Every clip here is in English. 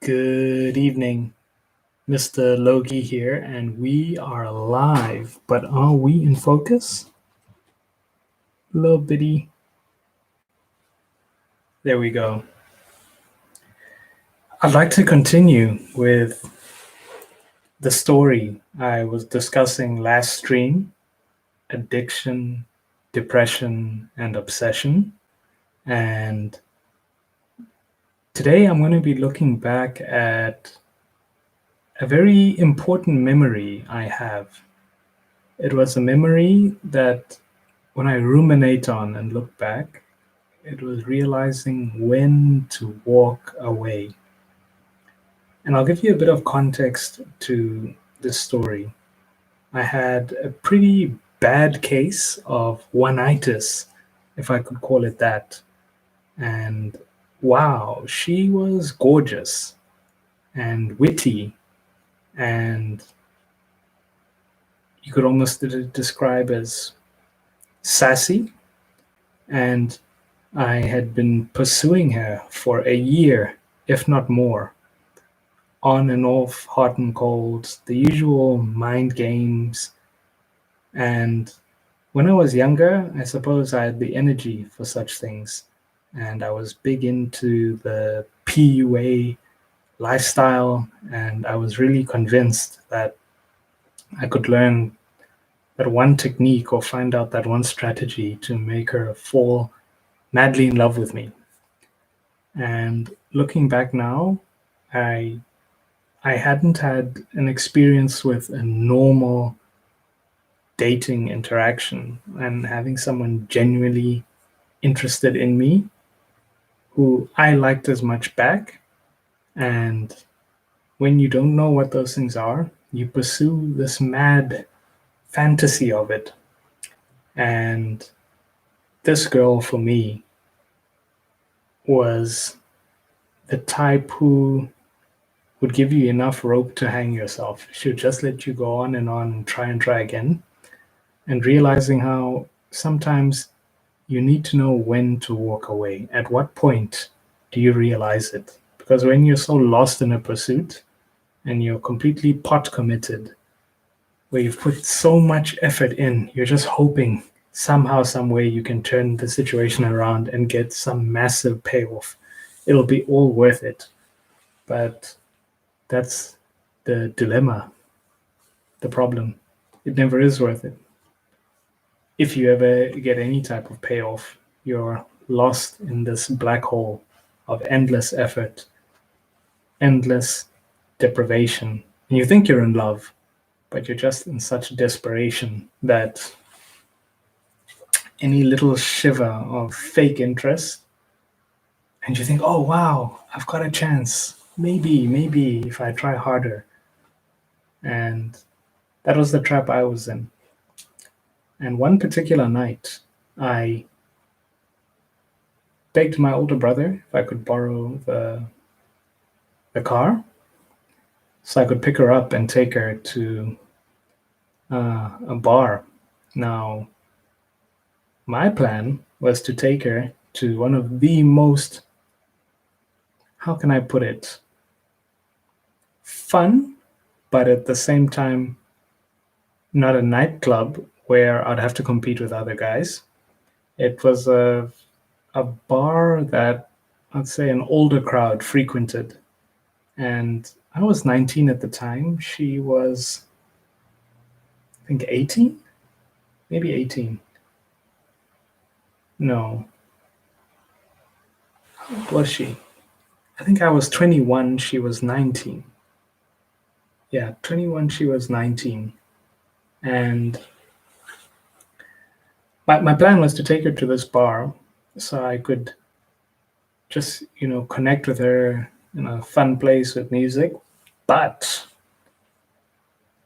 Good evening, Mr. Logie here, and we are live. But are we in focus? Little bitty. There we go. I'd like to continue with the story I was discussing last stream: addiction, depression, and obsession. And today I'm going to be looking back at a very important memory I have. It was a memory that when I ruminate on and look back, it was realizing when to walk away. And I'll give you a bit of context to this story. I had a pretty bad case of one-itis, if I could call it that. And wow, she was gorgeous and witty, and you could almost describe as sassy. And I had been pursuing her for a year, if not more, on and off, hot and cold, the usual mind games. And when I was younger, I suppose I had the energy for such things. And I was big into the PUA lifestyle. And I was really convinced that I could learn that one technique or find out that one strategy to make her fall madly in love with me. And looking back now, I I hadn't had an experience with a normal dating interaction and having someone genuinely interested in me who I liked as much back. And when you don't know what those things are, you pursue this mad fantasy of it. And this girl for me was the type who would give you enough rope to hang yourself. She would just let you go on and try again. And realizing how sometimes you need to know when to walk away. At what point do you realize it? Because when you're so lost in a pursuit and you're completely pot committed, where you've put so much effort in, you're just hoping somehow, some way you can turn the situation around and get some massive payoff. It'll be all worth it. But that's the dilemma, the problem. It never is worth it. If you ever get any type of payoff, you're lost in this black hole of endless effort, endless deprivation. And you think you're in love, but you're just in such desperation that any little shiver of fake interest, and you think, oh, wow, I've got a chance. Maybe if I try harder. And that was the trap I was in. And one particular night, I begged my older brother if I could borrow the car so I could pick her up and take her to a bar. Now, my plan was to take her to one of the most, how can I put it, fun, but at the same time, not a nightclub where I'd have to compete with other guys. It was a bar that I'd say an older crowd frequented. And I was 19 at the time. She was, I think, 18? Maybe 18. No. How old was she? I think I was 21. She was 19. Yeah, 21. She was 19. And my plan was to take her to this bar so I could just, connect with her in a fun place with music. But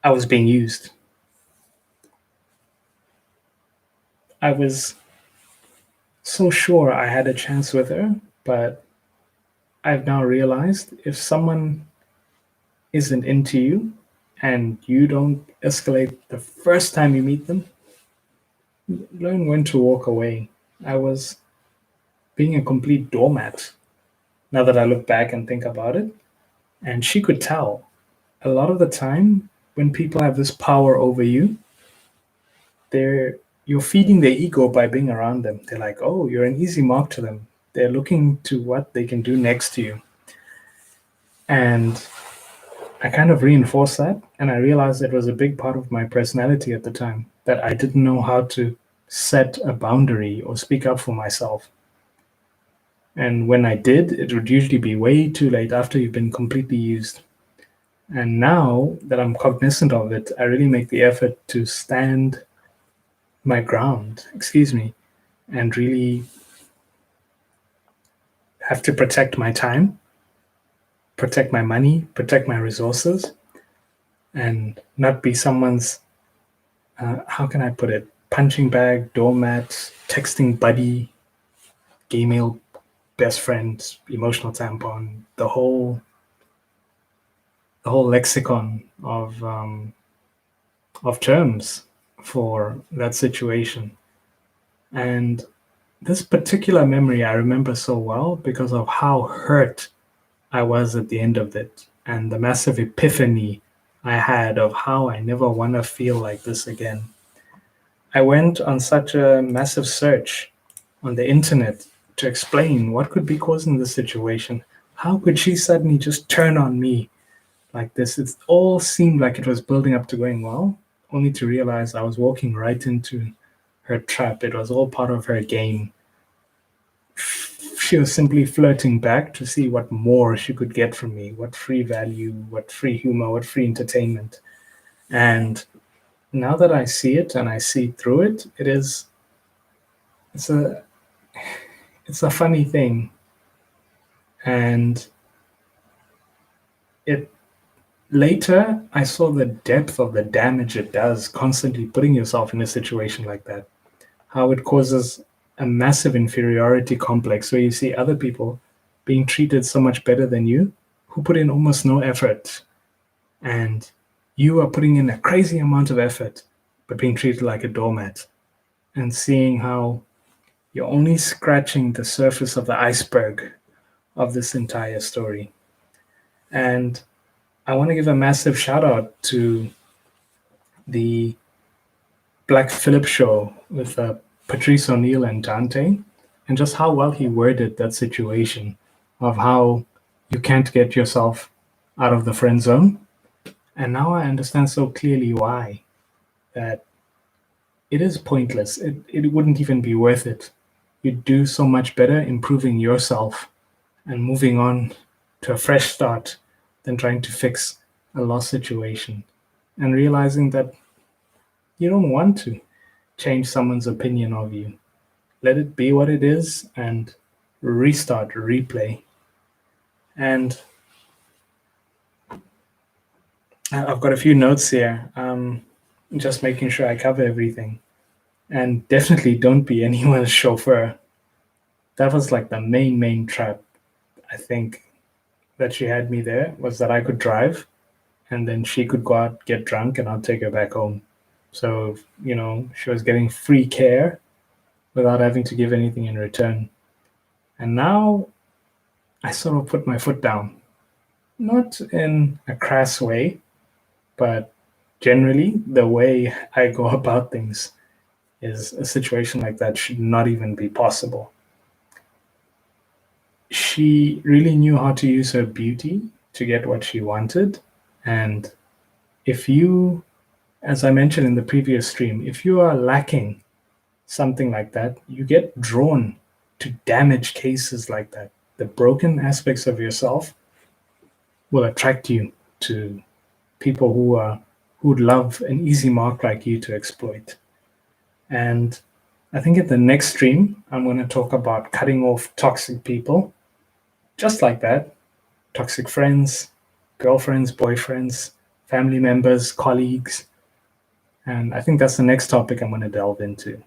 I was being used. I was so sure I had a chance with her, but I've now realized if someone isn't into you and you don't escalate the first time you meet them, learn when to walk away. I was being a complete doormat now that I look back and think about it. And she could tell a lot of the time when people have this power over you, you're feeding their ego by being around them. They're like, oh, you're an easy mark to them. They're looking to what they can do next to you. And I kind of reinforced that. And I realized it was a big part of my personality at the time, that I didn't know how to set a boundary or speak up for myself. And when I did, it would usually be way too late after you've been completely used. And now that I'm cognizant of it, I really make the effort to stand my ground, and really have to protect my time, protect my money, protect my resources, and not be someone's, how can I put it, punching bag, doormat, texting buddy, gay male best friend, emotional tampon, the whole lexicon of terms for that situation. And this particular memory I remember so well because of how hurt I was at the end of it and the massive epiphany I had of how I never want to feel like this again. I went on such a massive search on the internet to explain what could be causing this situation. How could she suddenly just turn on me like this? It all seemed like it was building up to going well, only to realize I was walking right into her trap. It was all part of her game. She was simply flirting back to see what more she could get from me, what free value, what free humor, what free entertainment. And now that I see it and I see through it, it's a it's a funny thing. And it later I saw the depth of the damage it does constantly putting yourself in a situation like that. How it causes a massive inferiority complex where you see other people being treated so much better than you who put in almost no effort, and you are putting in a crazy amount of effort but being treated like a doormat, and seeing how you're only scratching the surface of the iceberg of this entire story. And I want to give a massive shout out to the Black Phillip show with Patrice O'Neill and Dante, and just how well he worded that situation of how you can't get yourself out of the friend zone. And now I understand so clearly why, that it is pointless. It wouldn't even be worth it. You'd do so much better improving yourself and moving on to a fresh start than trying to fix a lost situation, and realizing that you don't want to change someone's opinion of you. Let it be what it is and restart, replay. And I've got a few notes here, just making sure I cover everything. And definitely don't be anyone's chauffeur. That was like the main trap, I think, that she had me there, was that I could drive and then she could go out, get drunk, and I'll take her back home. So, she was getting free care without having to give anything in return. And now I sort of put my foot down, not in a crass way, but generally the way I go about things is a situation like that should not even be possible. She really knew how to use her beauty to get what she wanted. And if you, as I mentioned in the previous stream, if you are lacking something like that, you get drawn to damaged cases like that. The broken aspects of yourself will attract you to people who'd love an easy mark like you to exploit. And I think in the next stream, I'm going to talk about cutting off toxic people, just like that. Toxic friends, girlfriends, boyfriends, family members, colleagues. And I think that's the next topic I'm going to delve into.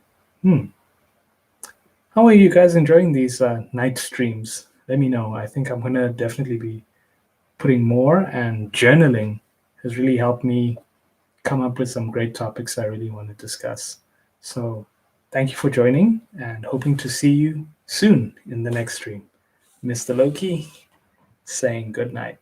How are you guys enjoying these night streams? Let me know. I think I'm going to definitely be putting more, and journaling has really helped me come up with some great topics I really want to discuss. So thank you for joining, and hoping to see you soon in the next stream. Mr. Loki saying good night.